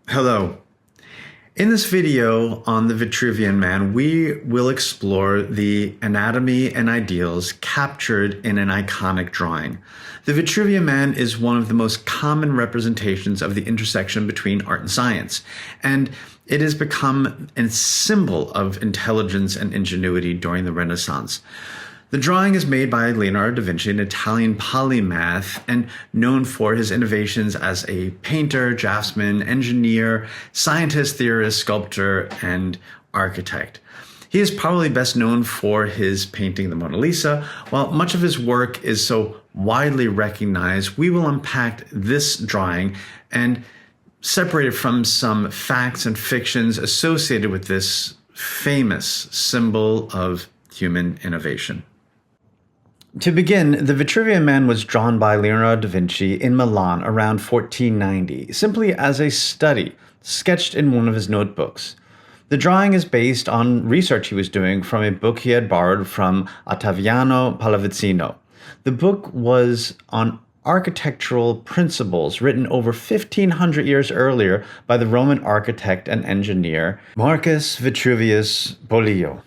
Hello. In this video on the Vitruvian Man, we will explore the anatomy and ideals captured in an iconic drawing. The Vitruvian Man is one of the most common representations of the intersection between art and science, and it has become a symbol of intelligence and ingenuity during the Renaissance. The drawing is made by Leonardo da Vinci, an Italian polymath and known for his innovations as a painter, draftsman, engineer, scientist, theorist, sculptor, and architect. He is probably best known for his painting the Mona Lisa. While much of his work is so widely recognized, we will unpack this drawing and separate it from some facts and fictions associated with this famous symbol of human innovation. To begin, the Vitruvian Man was drawn by Leonardo da Vinci in Milan around 1490, simply as a study, sketched in one of his notebooks. The drawing is based on research he was doing from a book he had borrowed from Ottaviano Pallavicino. The book was on architectural principles written over 1,500 years earlier by the Roman architect and engineer Marcus Vitruvius Bollio.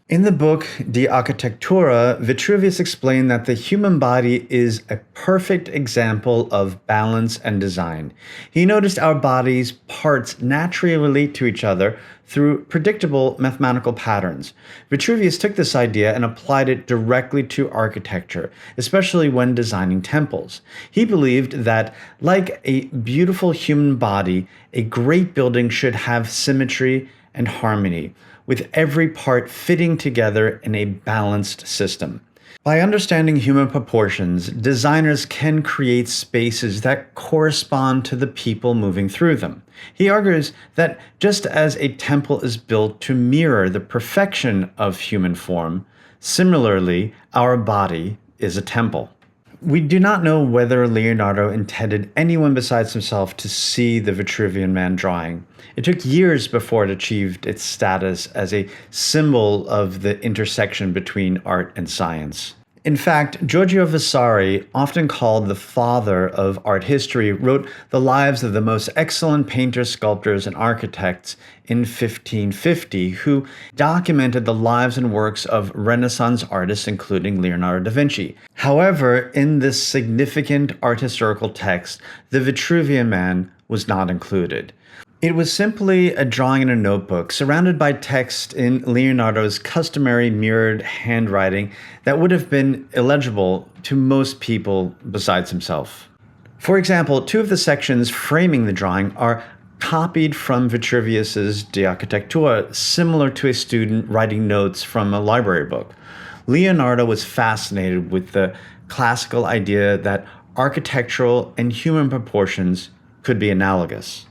In the book De Architectura, Vitruvius explained that the human body is a perfect example of balance and design. He noticed our body's parts naturally relate to each other through predictable mathematical patterns. Vitruvius took this idea and applied it directly to architecture, especially when designing temples. He believed that, like a beautiful human body, a great building should have symmetry and harmony, with every part fitting together in a balanced system. By understanding human proportions, designers can create spaces that correspond to the people moving through them. He argues that just as a temple is built to mirror the perfection of human form, similarly, our body is a temple. We do not know whether Leonardo intended anyone besides himself to see the Vitruvian Man drawing. It took years before it achieved its status as a symbol of the intersection between art and science. In fact, Giorgio Vasari, often called the father of art history, wrote the lives of the most excellent painters, sculptors, and architects in 1550, who documented the lives and works of Renaissance artists, including Leonardo da Vinci. However, in this significant art historical text, the Vitruvian Man was not included. It was simply a drawing in a notebook, surrounded by text in Leonardo's customary mirrored handwriting that would have been illegible to most people besides himself. For example, two of the sections framing the drawing are copied from Vitruvius's De Architectura, similar to a student writing notes from a library book. Leonardo was fascinated with the classical idea that architectural and human proportions could be analogous.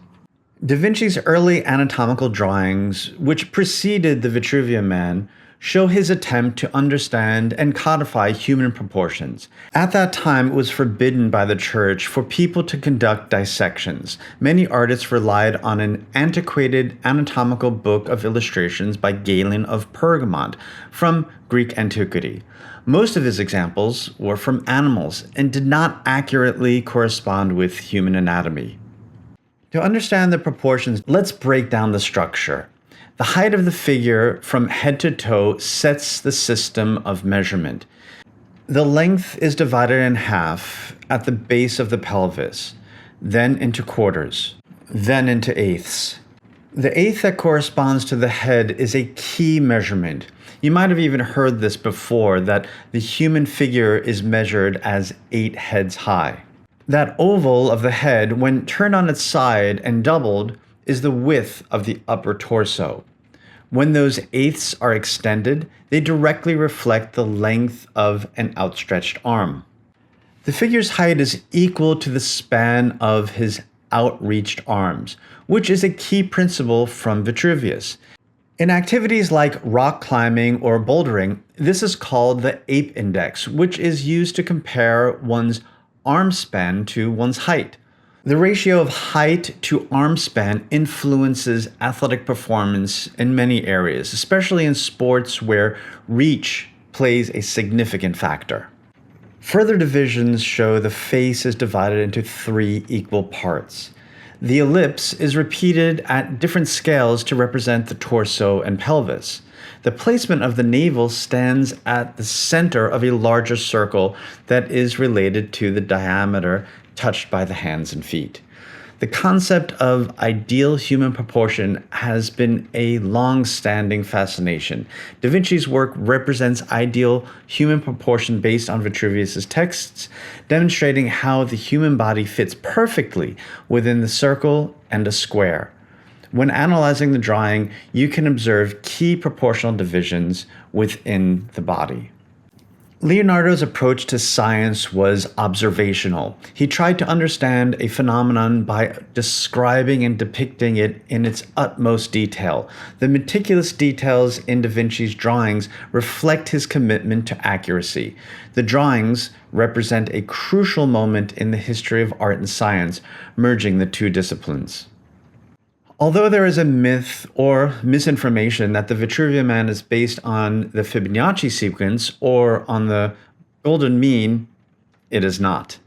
Da Vinci's early anatomical drawings, which preceded the Vitruvian Man, show his attempt to understand and codify human proportions. At that time, it was forbidden by the church for people to conduct dissections. Many artists relied on an antiquated anatomical book of illustrations by Galen of Pergamon from Greek antiquity. Most of his examples were from animals and did not accurately correspond with human anatomy. To understand the proportions, let's break down the structure. The height of the figure from head to toe sets the system of measurement. The length is divided in half at the base of the pelvis, then into quarters, then into eighths. The eighth that corresponds to the head is a key measurement. You might have even heard this before, that the human figure is measured as 8 heads high. That oval of the head, when turned on its side and doubled, is the width of the upper torso. When those eighths are extended, they directly reflect the length of an outstretched arm. The figure's height is equal to the span of his outreached arms, which is a key principle from Vitruvius. In activities like rock climbing or bouldering, this is called the ape index, which is used to compare one's arm span to one's height. The ratio of height to arm span influences athletic performance in many areas, especially in sports where reach plays a significant factor. Further divisions show the face is divided into 3 equal parts. The ellipse is repeated at different scales to represent the torso and pelvis. The placement of the navel stands at the center of a larger circle that is related to the diameter touched by the hands and feet. The concept of ideal human proportion has been a long-standing fascination. Da Vinci's work represents ideal human proportion based on Vitruvius's texts, demonstrating how the human body fits perfectly within the circle and a square. When analyzing the drawing, you can observe key proportional divisions within the body. Leonardo's approach to science was observational. He tried to understand a phenomenon by describing and depicting it in its utmost detail. The meticulous details in Da Vinci's drawings reflect his commitment to accuracy. The drawings represent a crucial moment in the history of art and science, merging the two disciplines. Although there is a myth or misinformation that the Vitruvian Man is based on the Fibonacci sequence or on the golden mean, it is not.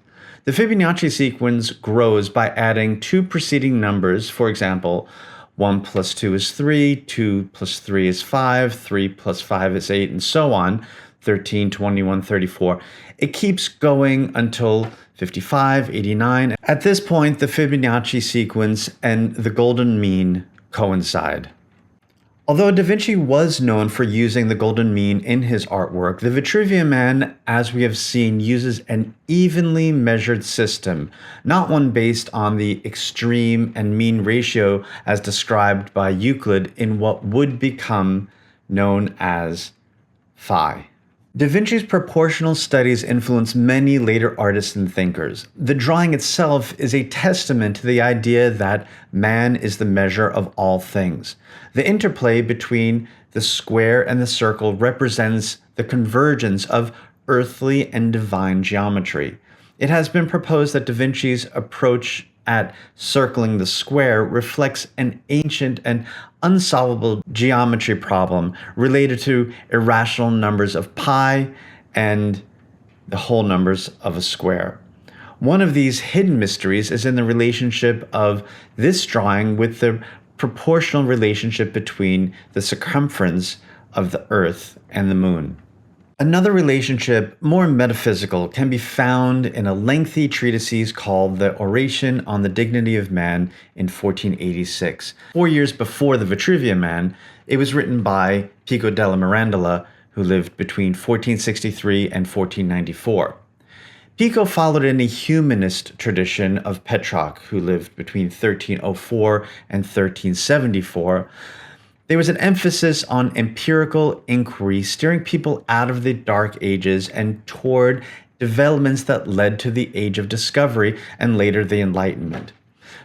The Fibonacci sequence grows by adding two preceding numbers. For example, 1 plus 2 is 3, 2 plus 3 is 5, 3 plus 5 is 8, and so on, 13, 21, 34. It keeps going until 55, 89. At this point, the Fibonacci sequence and the golden mean coincide. Although Da Vinci was known for using the golden mean in his artwork, the Vitruvian Man, as we have seen, uses an evenly measured system, not one based on the extreme and mean ratio as described by Euclid in what would become known as phi. Da Vinci's proportional studies influenced many later artists and thinkers. The drawing itself is a testament to the idea that man is the measure of all things. The interplay between the square and the circle represents the convergence of earthly and divine geometry. It has been proposed that Da Vinci's approach at circling the square reflects an ancient and unsolvable geometry problem related to irrational numbers of pi and the whole numbers of a square. One of these hidden mysteries is in the relationship of this drawing with the proportional relationship between the circumference of the Earth and the Moon. Another relationship, more metaphysical, can be found in a lengthy treatise called The Oration on the Dignity of Man in 1486. 4 years before the Vitruvian Man, it was written by Pico della Mirandola, who lived between 1463 and 1494. Pico followed in a humanist tradition of Petrarch, who lived between 1304 and 1374. There was an emphasis on empirical inquiry, steering people out of the Dark Ages and toward developments that led to the Age of Discovery and later the Enlightenment.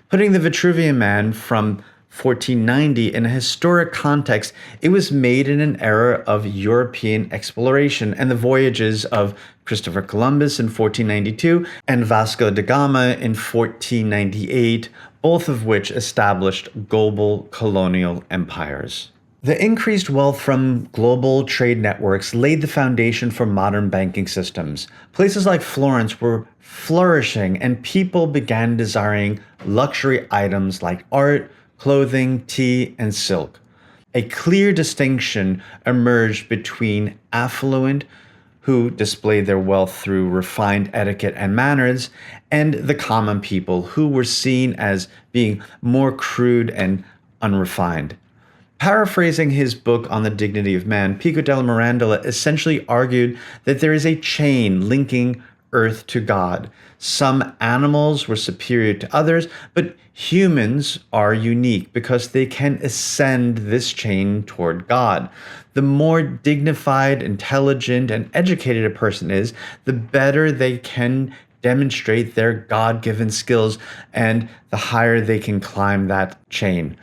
Putting the Vitruvian Man from 1490 in a historic context, it was made in an era of European exploration and the voyages of Christopher Columbus in 1492 and Vasco da Gama in 1498, both of which established global colonial empires. The increased wealth from global trade networks laid the foundation for modern banking systems. Places like Florence were flourishing, and people began desiring luxury items like art, clothing, tea, and silk. A clear distinction emerged between affluent, who displayed their wealth through refined etiquette and manners, and the common people, who were seen as being more crude and unrefined. Paraphrasing his book on the dignity of man, Pico della Mirandola essentially argued that there is a chain linking earth to God. Some animals were superior to others, but humans are unique because they can ascend this chain toward God. The more dignified, intelligent, and educated a person is, the better they can demonstrate their God-given skills and the higher they can climb that chain.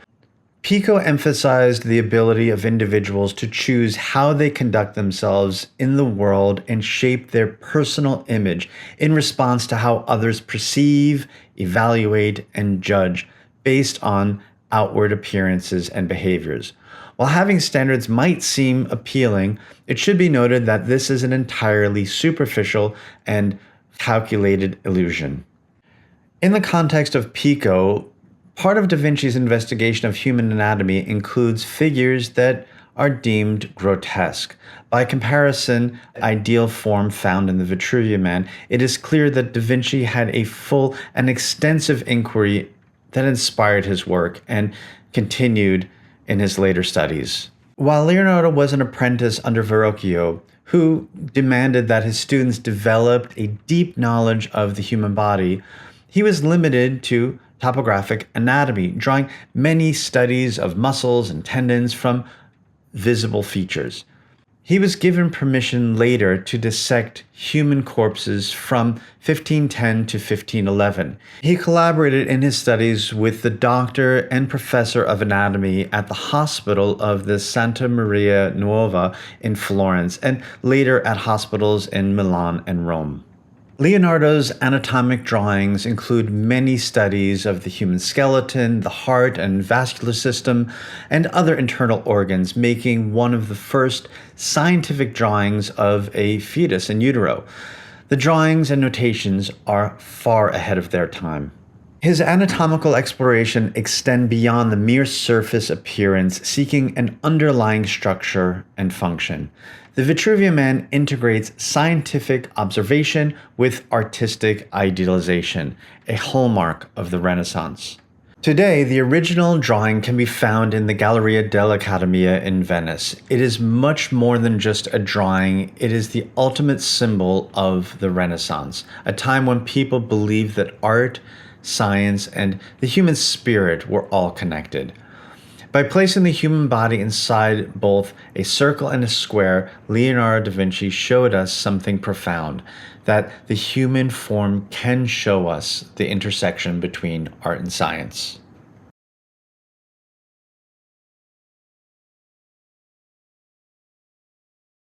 Pico emphasized the ability of individuals to choose how they conduct themselves in the world and shape their personal image in response to how others perceive, evaluate, and judge based on outward appearances and behaviors. While having standards might seem appealing, it should be noted that this is an entirely superficial and calculated illusion. In the context of Pico, Part of Da Vinci's investigation of human anatomy includes figures that are deemed grotesque. By comparison, ideal form found in the Vitruvian Man, it is clear that Da Vinci had a full and extensive inquiry that inspired his work and continued in his later studies. While Leonardo was an apprentice under Verrocchio, who demanded that his students developed a deep knowledge of the human body, he was limited to topographic anatomy, drawing many studies of muscles and tendons from visible features. He was given permission later to dissect human corpses from 1510 to 1511. He collaborated in his studies with the doctor and professor of anatomy at the hospital of the Santa Maria Nuova in Florence, and later at hospitals in Milan and Rome. Leonardo's anatomic drawings include many studies of the human skeleton, the heart and vascular system, and other internal organs, making one of the first scientific drawings of a fetus in utero. The drawings and notations are far ahead of their time. His anatomical exploration extend beyond the mere surface appearance, seeking an underlying structure and function. The Vitruvian Man integrates scientific observation with artistic idealization, a hallmark of the Renaissance. Today, the original drawing can be found in the Galleria dell'Accademia in Venice. It is much more than just a drawing. It is the ultimate symbol of the Renaissance, a time when people believed that art, science, and the human spirit were all connected. By placing the human body inside both a circle and a square, Leonardo da Vinci showed us something profound, that the human form can show us the intersection between art and science.